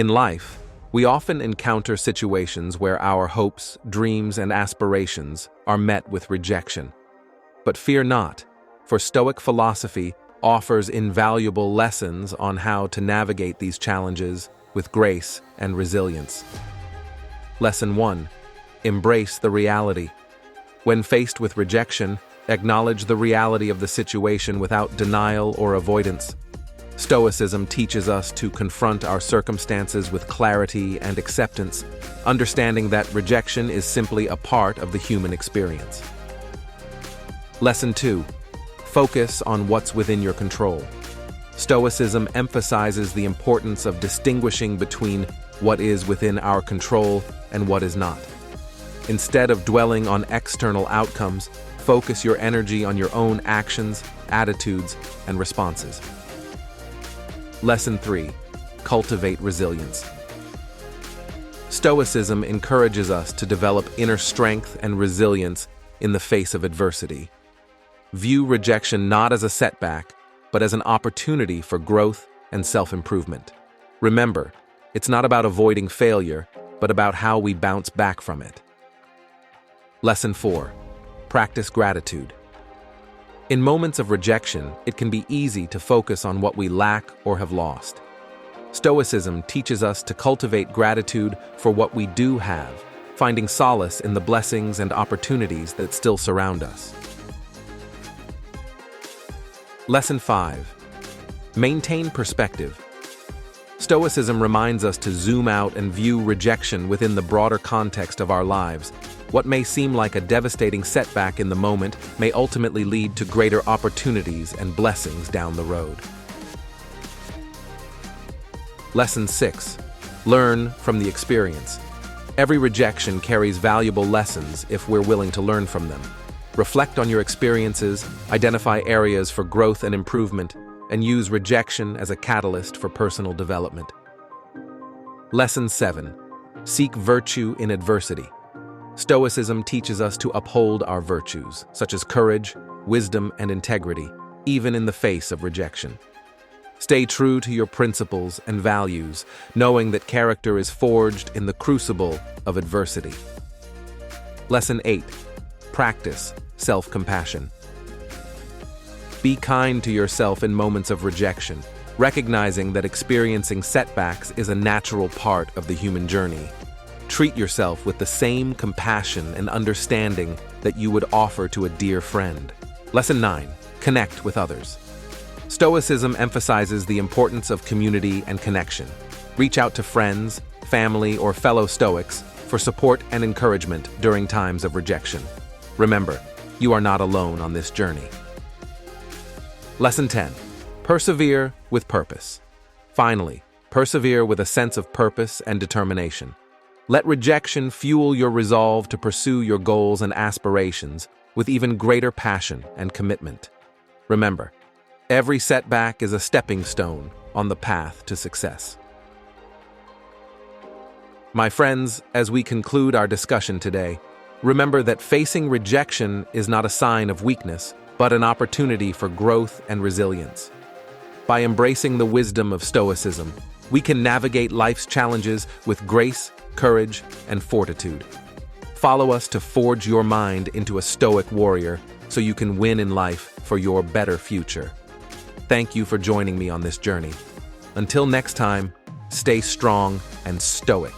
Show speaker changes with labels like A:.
A: In life, we often encounter situations where our hopes, dreams, and aspirations are met with rejection. But fear not, for Stoic philosophy offers invaluable lessons on how to navigate these challenges with grace and resilience. Lesson 1. Embrace the reality. When faced with rejection, acknowledge the reality of the situation without denial or avoidance. Stoicism teaches us to confront our circumstances with clarity and acceptance, understanding that rejection is simply a part of the human experience. Lesson 2. Focus on what's within your control. Stoicism emphasizes the importance of distinguishing between what is within our control and what is not. Instead of dwelling on external outcomes, focus your energy on your own actions, attitudes, and responses. Lesson 3. Cultivate resilience. Stoicism encourages us to develop inner strength and resilience in the face of adversity. View rejection not as a setback, but as an opportunity for growth and self-improvement. Remember, it's not about avoiding failure, but about how we bounce back from it. Lesson 4. Practice gratitude. In moments of rejection, it can be easy to focus on what we lack or have lost. Stoicism teaches us to cultivate gratitude for what we do have, finding solace in the blessings and opportunities that still surround us. Lesson 5. Maintain perspective. Stoicism reminds us to zoom out and view rejection within the broader context of our lives. What may seem like a devastating setback in the moment may ultimately lead to greater opportunities and blessings down the road. Lesson 6. Learn from the experience. Every rejection carries valuable lessons if we're willing to learn from them. Reflect on your experiences, identify areas for growth and improvement, and use rejection as a catalyst for personal development. Lesson 7. Seek virtue in adversity. Stoicism teaches us to uphold our virtues, such as courage, wisdom, and integrity, even in the face of rejection. Stay true to your principles and values, knowing that character is forged in the crucible of adversity. Lesson 8. Practice self-compassion. Be kind to yourself in moments of rejection, recognizing that experiencing setbacks is a natural part of the human journey. Treat yourself with the same compassion and understanding that you would offer to a dear friend. Lesson 9. Connect with others. Stoicism emphasizes the importance of community and connection. Reach out to friends, family, or fellow Stoics for support and encouragement during times of rejection. Remember, you are not alone on this journey. Lesson 10. Persevere with purpose. Finally, persevere with a sense of purpose and determination. Let rejection fuel your resolve to pursue your goals and aspirations with even greater passion and commitment. Remember, every setback is a stepping stone on the path to success. My friends, as we conclude our discussion today, remember that facing rejection is not a sign of weakness, but an opportunity for growth and resilience. By embracing the wisdom of Stoicism, we can navigate life's challenges with grace, courage, and fortitude. Follow us to forge your mind into a Stoic warrior so you can win in life for your better future. Thank you for joining me on this journey. Until next time, stay strong and stoic.